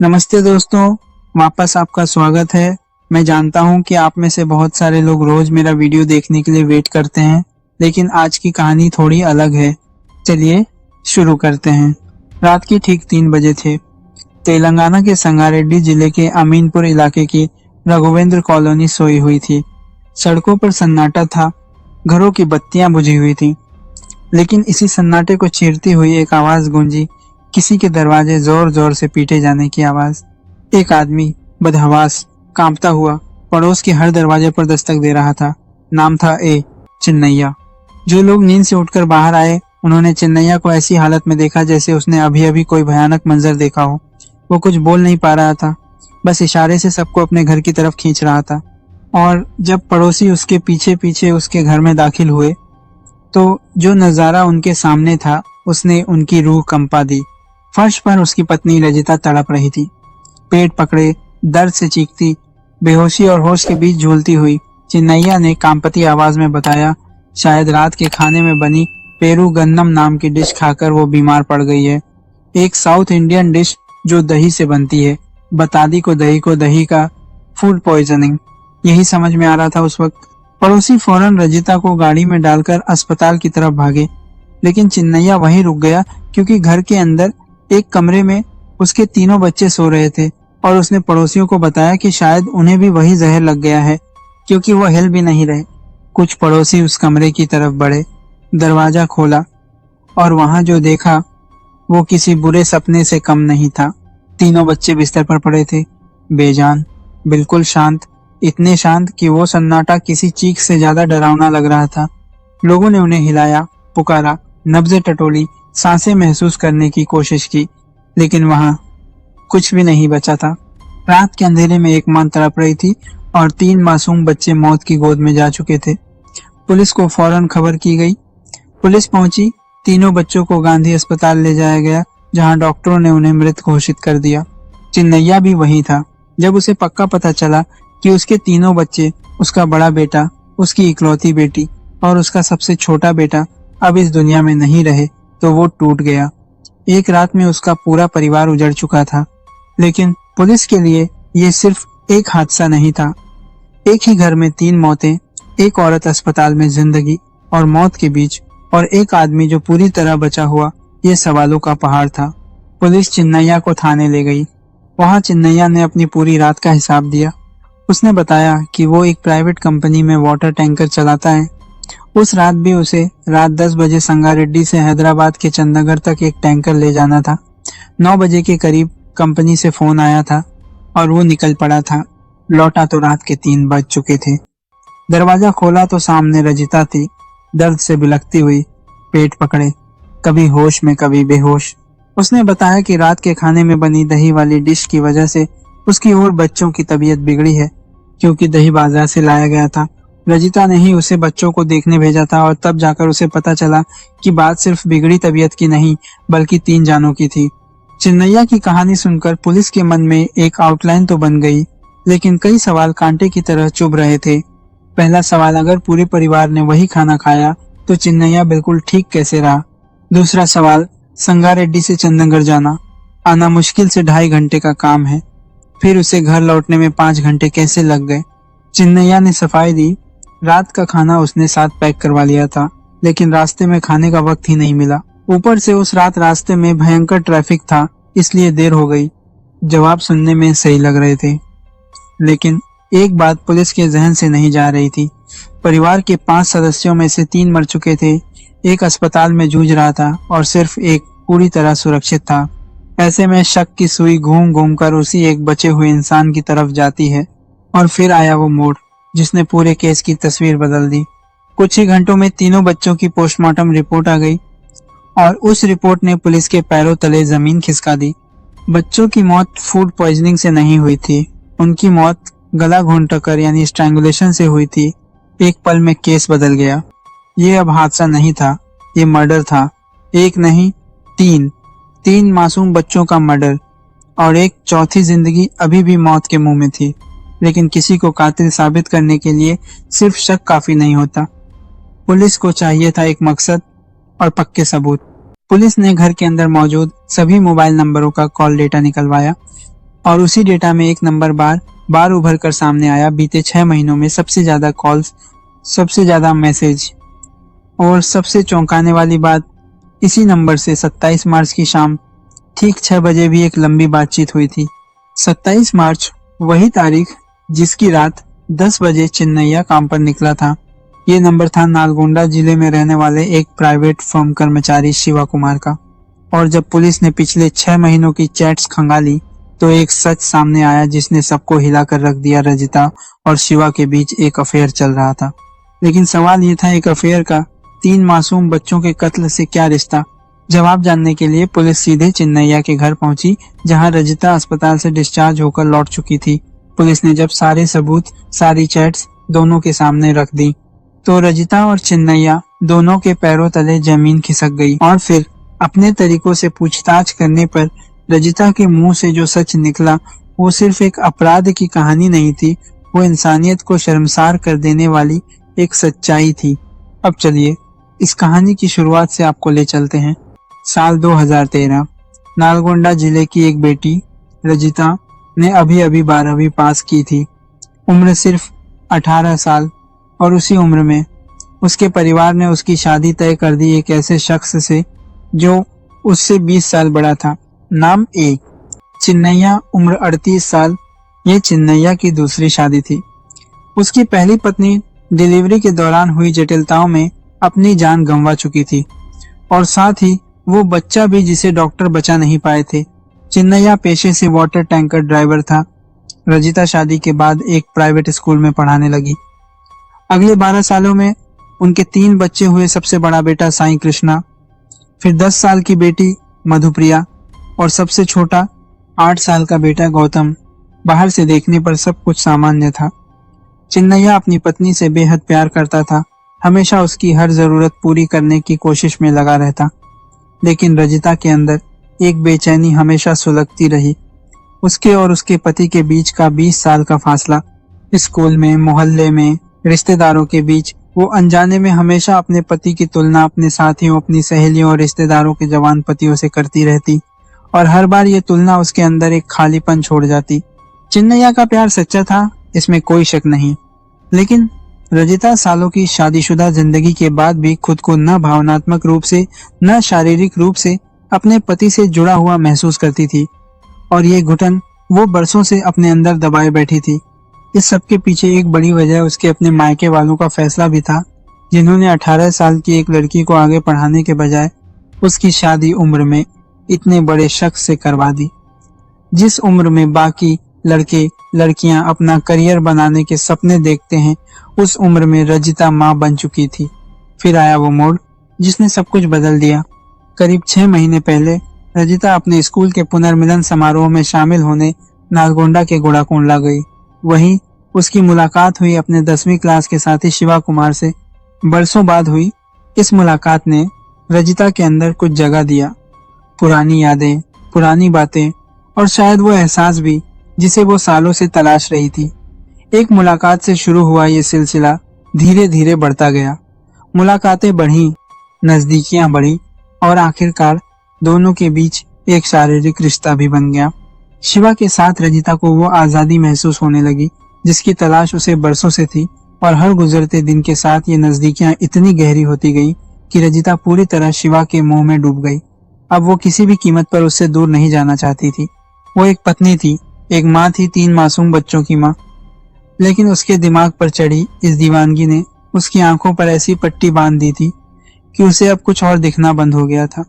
नमस्ते दोस्तों, वापस आपका स्वागत है। मैं जानता हूं कि आप में से बहुत सारे लोग रोज मेरा वीडियो देखने के लिए वेट करते हैं, लेकिन आज की कहानी थोड़ी अलग है। चलिए शुरू करते हैं। रात के ठीक 3 बजे थे। तेलंगाना के संगारेड्डी जिले के अमीनपुर इलाके की रघुवेंद्र कॉलोनी सोई हुई थी। सड़कों पर सन्नाटा था, घरों की बत्तियां बुझी हुई थी, लेकिन इसी सन्नाटे को चीरती हुई एक आवाज गूंजी, किसी के दरवाजे जोर जोर से पीटे जाने की आवाज। एक आदमी बदहवास कांपता हुआ पड़ोस के हर दरवाजे पर दस्तक दे रहा था। नाम था चिन्नैया। जो लोग नींद से उठकर बाहर आए, उन्होंने चिन्नैया को ऐसी हालत में देखा जैसे उसने अभी अभी कोई भयानक मंजर देखा हो। वो कुछ बोल नहीं पा रहा था, बस इशारे से सबको अपने घर की तरफ खींच रहा था। और जब पड़ोसी उसके पीछे पीछे उसके घर में दाखिल हुए, तो जो नजारा उनके सामने था, उसने उनकी रूह कंपा दी। फर्श पर उसकी पत्नी रजिता तड़प रही थी, पेट पकड़े दर्द से चीखती, बेहोशी और होश के बीच झूलती हुई। चिन्नैया ने कांपती आवाज में बताया, शायद रात के खाने में बनी पेरू गन्नम नाम की डिश खाकर वो बीमार पड़ गई है। एक साउथ इंडियन डिश जो दही से बनती है। बता दी को दही का फूड पॉइजनिंग। यही समझ में आ रहा था उस वक्त। पड़ोसी फौरन रजिता को गाड़ी में डालकर अस्पताल की तरफ भागे, लेकिन चिन्नैया वहीं रुक गया, क्योंकि घर के अंदर एक कमरे में उसके तीनों बच्चे सो रहे थे और उसने पड़ोसियों को बताया कि शायद उन्हें भी वही जहर लग गया है, क्योंकि वो हिल भी नहीं रहे। कुछ पड़ोसी उस कमरे की तरफ बढ़े, दरवाजा खोला और वहां जो देखा वो किसी बुरे सपने से कम नहीं था। तीनों बच्चे बिस्तर पर पड़े थे, बेजान, बिल्कुल शांत, इतने शांत कि वो सन्नाटा किसी चीख से ज्यादा डरावना लग रहा था। लोगों ने उन्हें हिलाया, पुकारा, नब्जें टटोली, सांसें महसूस करने की कोशिश की, लेकिन वहां कुछ भी नहीं बचा था। रात के अंधेरे में एक मां तड़प रही थी और 3 मासूम बच्चे मौत की गोद में जा चुके थे। पुलिस को फौरन खबर की गई। पुलिस पहुंची, तीनों बच्चों को गांधी अस्पताल ले जाया गया, जहां डॉक्टरों ने उन्हें मृत घोषित कर दिया। चिन्नैया भी वहीं था। जब उसे पक्का पता चला कि उसके तीनों बच्चे, उसका बड़ा बेटा, उसकी इकलौती बेटी और उसका सबसे छोटा बेटा अब इस दुनिया में नहीं रहे, तो वो टूट गया। एक रात में उसका पूरा परिवार उजड़ चुका था। लेकिन पुलिस के लिए ये सिर्फ एक हादसा नहीं था। एक ही घर में 3 मौतें, एक औरत अस्पताल में जिंदगी और मौत के बीच, और एक आदमी जो पूरी तरह बचा हुआ, ये सवालों का पहाड़ था। पुलिस चिन्नैया को थाने ले गई। वहां चिन्नैया ने अपनी पूरी रात का हिसाब दिया। उसने बताया कि वो एक प्राइवेट कंपनी में वाटर टैंकर चलाता है। उस रात भी उसे रात 10 बजे संगारेड्डी से हैदराबाद के चंदनगर तक एक टैंकर ले जाना था। 9 बजे के करीब कंपनी से फोन आया था और वो निकल पड़ा था। लौटा तो रात के 3 बज चुके थे। दरवाजा खोला तो सामने रजिता थी, दर्द से बिलखती हुई, पेट पकड़े, कभी होश में कभी बेहोश। उसने बताया कि रात के खाने में बनी दही वाली डिश की वजह से उसकी और बच्चों की तबीयत बिगड़ी है, क्योंकि दही बाजार से लाया गया था। रजिता ने ही उसे बच्चों को देखने भेजा था और तब जाकर उसे पता चला कि बात सिर्फ बिगड़ी तबीयत की नहीं, बल्कि 3 जानों की थी। चिन्नैया की कहानी सुनकर पुलिस के मन में एक आउटलाइन तो बन गई, लेकिन कई सवाल कांटे की तरह चुभ रहे थे। पहला सवाल, अगर पूरे परिवार ने वही खाना खाया तो चिन्नैया बिल्कुल ठीक कैसे रहा? दूसरा सवाल, संगारेड्डी से चंदनगर जाना आना मुश्किल से 2.5 घंटे का काम है, फिर उसे घर लौटने में 5 घंटे कैसे लग गए? चिन्नैया ने सफाई दी, रात का खाना उसने साथ पैक करवा लिया था, लेकिन रास्ते में खाने का वक्त ही नहीं मिला। ऊपर से उस रात रास्ते में भयंकर ट्रैफिक था, इसलिए देर हो गई। जवाब सुनने में सही लग रहे थे, लेकिन एक बात पुलिस के जहन से नहीं जा रही थी। परिवार के 5 सदस्यों में से 3 मर चुके थे, एक अस्पताल में जूझ रहा था और सिर्फ एक पूरी तरह सुरक्षित था। ऐसे में शक की सुई घूम घूम कर उसी एक बचे हुए इंसान की तरफ जाती है। और फिर आया वो मोड़ जिसने पूरे केस की तस्वीर बदल दी। कुछ ही घंटों में तीनों बच्चों की पोस्टमार्टम रिपोर्ट आ गई और उस रिपोर्ट ने पुलिस के पैरों तले जमीन खिसका दी। बच्चों की मौत फूड पॉइजनिंग से नहीं हुई थी, उनकी मौत गला घोंटकर यानी स्ट्रैंगुलेशन से हुई थी। एक पल में केस बदल गया। ये अब हादसा नहीं था, ये मर्डर था। एक नहीं, 3 मासूम बच्चों का मर्डर, और एक चौथी जिंदगी अभी भी मौत के मुंह में थी। लेकिन किसी को कातिल साबित करने के लिए सिर्फ शक काफी नहीं होता। पुलिस को चाहिए था एक मकसद और पक्के सबूत। पुलिस ने घर के अंदर मौजूद सभी मोबाइल नंबरों का कॉल डेटा निकलवाया। और उसी डेटा में एक नंबर बार उभर कर सामने आया। बीते 6 महीनों में सबसे ज्यादा कॉल्स, सबसे ज्यादा मैसेज और सबसे चौंकाने वाली बात, इसी नंबर से 27 मार्च की शाम ठीक 6 बजे भी एक लंबी बातचीत हुई थी। 27 मार्च वही तारीख जिसकी रात 10 बजे चिन्नैया काम पर निकला था। ये नंबर था नालगोंडा जिले में रहने वाले एक प्राइवेट फर्म कर्मचारी शिवा कुमार का। और जब पुलिस ने पिछले 6 महीनों की चैट्स खंगाली तो एक सच सामने आया जिसने सबको हिलाकर रख दिया। रजिता और शिवा के बीच एक अफेयर चल रहा था। लेकिन सवाल ये था, एक अफेयर का 3 मासूम बच्चों के कत्ल से क्या रिश्ता? जवाब जानने के लिए पुलिस सीधे चिन्नैया के घर पहुंची, जहां रजिता अस्पताल से डिस्चार्ज होकर लौट चुकी थी। पुलिस ने जब सारे सबूत, सारी चैट्स दोनों के सामने रख दी तो रजिता और चिन्नैया दोनों के पैरों तले जमीन खिसक गई। और फिर अपने तरीकों से पूछताछ करने पर रजिता के मुंह से जो सच निकला वो सिर्फ एक अपराध की कहानी नहीं थी, वो इंसानियत को शर्मसार कर देने वाली एक सच्चाई थी। अब चलिए इस कहानी की शुरुआत से आपको ले चलते हैं। साल 2013, नालगोंडा जिले की एक बेटी रजिता ने अभी 12वीं पास की थी। उम्र सिर्फ 18 साल और उसी उम्र में उसके परिवार ने उसकी शादी तय कर दी एक ऐसे शख्स से जो उससे 20 साल बड़ा था। नाम ए। चिन्नैया, उम्र 38 साल। ये चिन्नैया की दूसरी शादी थी। उसकी पहली पत्नी डिलीवरी के दौरान हुई जटिलताओं में अपनी जान गंवा चुकी थी और साथ ही वो बच्चा भी जिसे डॉक्टर बचा नहीं पाए थे। चिन्नैया पेशे से वाटर टैंकर ड्राइवर था। रजिता शादी के बाद एक प्राइवेट स्कूल में पढ़ाने लगी। अगले 12 सालों में उनके 3 बच्चे हुए। सबसे बड़ा बेटा साईं कृष्णा, फिर 10 साल की बेटी मधुप्रिया और सबसे छोटा 8 साल का बेटा गौतम। बाहर से देखने पर सब कुछ सामान्य था। चिन्नैया अपनी पत्नी से बेहद प्यार करता था, हमेशा उसकी हर जरूरत पूरी करने की कोशिश में लगा रहता। लेकिन रजिता के अंदर एक बेचैनी हमेशा सुलगती रही। उसके और उसके पति के बीच का 20 साल का फासला, स्कूल में, मोहल्ले में, रिश्तेदारों के बीच, वो अनजाने में हमेशा अपने पति की तुलना अपने साथियों, अपनी सहेलियों और रिश्तेदारों के जवान पतियों से करती रहती और हर बार ये तुलना उसके अंदर एक खालीपन छोड़ जाती। चिन्नैया का प्यार सच्चा था, इसमें कोई शक नहीं, लेकिन रजिता सालों की शादीशुदा जिंदगी के बाद भी खुद को न भावनात्मक रूप से न शारीरिक रूप से अपने पति से जुड़ा हुआ महसूस करती थी और ये घुटन वो बरसों से अपने अंदर दबाए बैठी थी। इस सब के पीछे एक बड़ी वजह उसके अपने मायके वालों का फैसला भी था, जिन्होंने 18 साल की एक लड़की को आगे पढ़ाने के बजाय उसकी शादी उम्र में इतने बड़े शख्स से करवा दी। जिस उम्र में बाकी लड़के लड़कियां अपना करियर बनाने के सपने देखते हैं, उस उम्र में रजिता मां बन चुकी थी। फिर आया वो मोड़ जिसने सब कुछ बदल दिया। करीब 6 महीने पहले रजिता अपने स्कूल के पुनर्मिलन समारोह में शामिल होने नालगोंडा के गुड़ाकोंडा गई। वहीं उसकी मुलाकात हुई अपने 10वीं क्लास के साथी शिवा कुमार से। बरसों बाद हुई इस मुलाकात ने रजिता के अंदर कुछ जगह दिया। पुरानी यादें, पुरानी बातें और शायद वो एहसास भी जिसे वो सालों से तलाश रही थी। एक मुलाकात से शुरू हुआ ये सिलसिला धीरे धीरे बढ़ता गया। मुलाकातें बढ़ी, नजदीकियां बढ़ी और आखिरकार दोनों के बीच एक शारीरिक रिश्ता भी बन गया। शिवा के साथ रजिता को वो आजादी महसूस होने लगी जिसकी तलाश उसे बरसों से थी और हर गुजरते दिन के साथ ये नजदीकियां इतनी गहरी होती गई कि रजिता पूरी तरह शिवा के मोह में डूब गई। अब वो किसी भी कीमत पर उससे दूर नहीं जाना चाहती थी। वो एक पत्नी थी, एक माँ थी, 3 मासूम बच्चों की माँ। लेकिन उसके दिमाग पर चढ़ी इस दीवानगी ने उसकी आंखों पर ऐसी पट्टी बांध दी थी कि उसे अब कुछ और दिखना बंद हो गया था।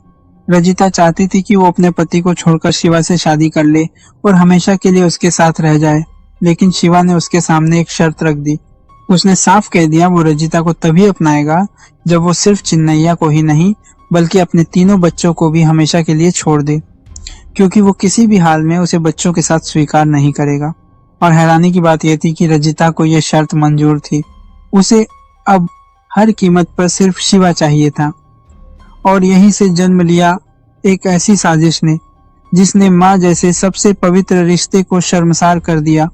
रजिता चाहती थी कि वो अपने पति को छोड़कर शिवा से शादी कर ले और हमेशा के लिए उसके साथ रह जाए, लेकिन शिवा ने उसके सामने एक शर्त रख दी। उसने साफ कह दिया वो रजिता को तभी अपनाएगा जब वो सिर्फ चिन्नैया को ही नहीं बल्कि अपने तीनों बच्चों को भी हमेशा के लिए छोड़ दे, क्योंकि वो किसी भी हाल में उसे बच्चों के साथ स्वीकार नहीं करेगा। और हैरानी की बात यह थी कि रजिता को यह शर्त मंजूर थी। उसे अब हर कीमत पर सिर्फ शिवा चाहिए था। और यहीं से जन्म लिया एक ऐसी साजिश ने जिसने माँ जैसे सबसे पवित्र रिश्ते को शर्मसार कर दिया।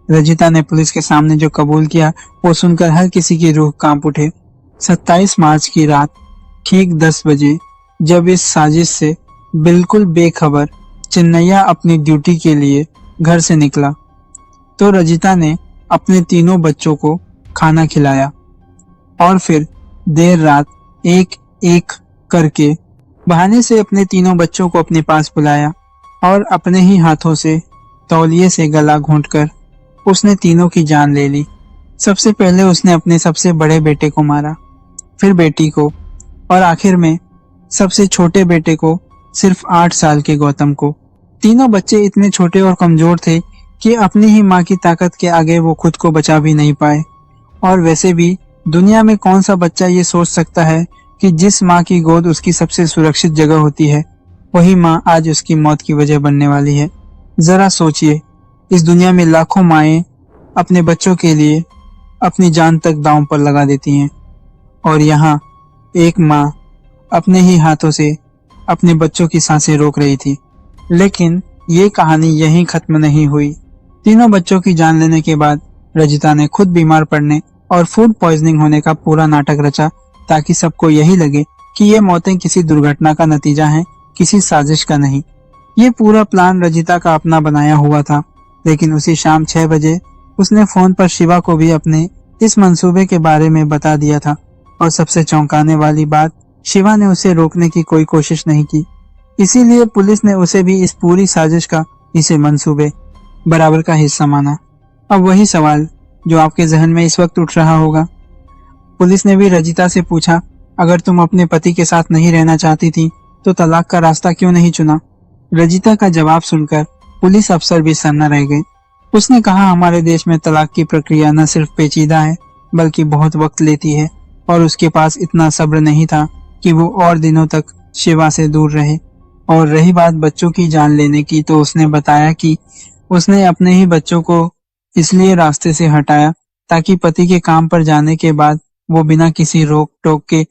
रजिता ने पुलिस के सामने जो कबूल किया वो सुनकर हर किसी की रूह कांप उठे। 27 मार्च की रात ठीक 10 बजे जब इस साजिश से बिल्कुल बेखबर चिन्नैया अपनी ड्यूटी के लिए घर से निकला तो रजिता ने अपने तीनों बच्चों को खाना खिलाया और फिर देर रात एक एक करके बहाने से अपने तीनों बच्चों को अपने पास बुलाया और अपने ही हाथों से तौलिए से गला घोंटकर उसने तीनों की जान ले ली। सबसे पहले उसने अपने सबसे बड़े बेटे को मारा, फिर बेटी को और आखिर में सबसे छोटे बेटे को, सिर्फ 8 साल के गौतम को। तीनों बच्चे इतने छोटे और कमजोर थे कि अपनी ही माँ की ताकत के आगे वो खुद को बचा भी नहीं पाए। और वैसे भी दुनिया में कौन सा बच्चा ये सोच सकता है कि जिस माँ की गोद उसकी सबसे सुरक्षित जगह होती है, वही माँ आज उसकी मौत की वजह बनने वाली है। जरा सोचिए, इस दुनिया में लाखों माएं अपने बच्चों के लिए अपनी जान तक दांव पर लगा देती हैं और यहाँ एक माँ अपने ही हाथों से अपने बच्चों की सांसें रोक रही थी। लेकिन ये कहानी यहीं खत्म नहीं हुई। तीनों बच्चों की जान लेने के बाद रजिता ने खुद बीमार पड़ने और फूड पॉइजनिंग होने का पूरा नाटक रचा ताकि सबको यही लगे कि ये मौतें किसी दुर्घटना का नतीजा हैं, किसी साजिश का नहीं। ये पूरा प्लान रजिता का अपना बनाया हुआ था। लेकिन उसी शाम 6 बजे उसने फोन पर शिवा को भी अपने इस मंसूबे के बारे में बता दिया था और सबसे चौंकाने वाली बात, शिवा ने उसे रोकने की कोई कोशिश नहीं की। इसीलिए पुलिस ने उसे भी इस पूरी साजिश का, इसे मंसूबे बराबर का हिस्सा माना। अब वही सवाल जो आपके जहन में इस वक्त उठ रहा होगा, पुलिस ने भी रजिता से पूछा, अगर तुम अपने पति के साथ नहीं रहना चाहती थी तो तलाक का रास्ता क्यों नहीं चुना? रजिता का जवाब सुनकर पुलिस अफसर भी सन्ना रह गए। उसने कहा, हमारे देश में तलाक की प्रक्रिया न सिर्फ पेचीदा है बल्कि बहुत वक्त लेती है और उसके पास इतना सब्र नहीं था कि वो और दिनों तक शिवा से दूर रहे। और रही बात बच्चों की जान लेने की, तो उसने बताया कि उसने अपने ही बच्चों को इसलिए रास्ते से हटाया ताकि पति के काम पर जाने के बाद वो बिना किसी रोक टोक के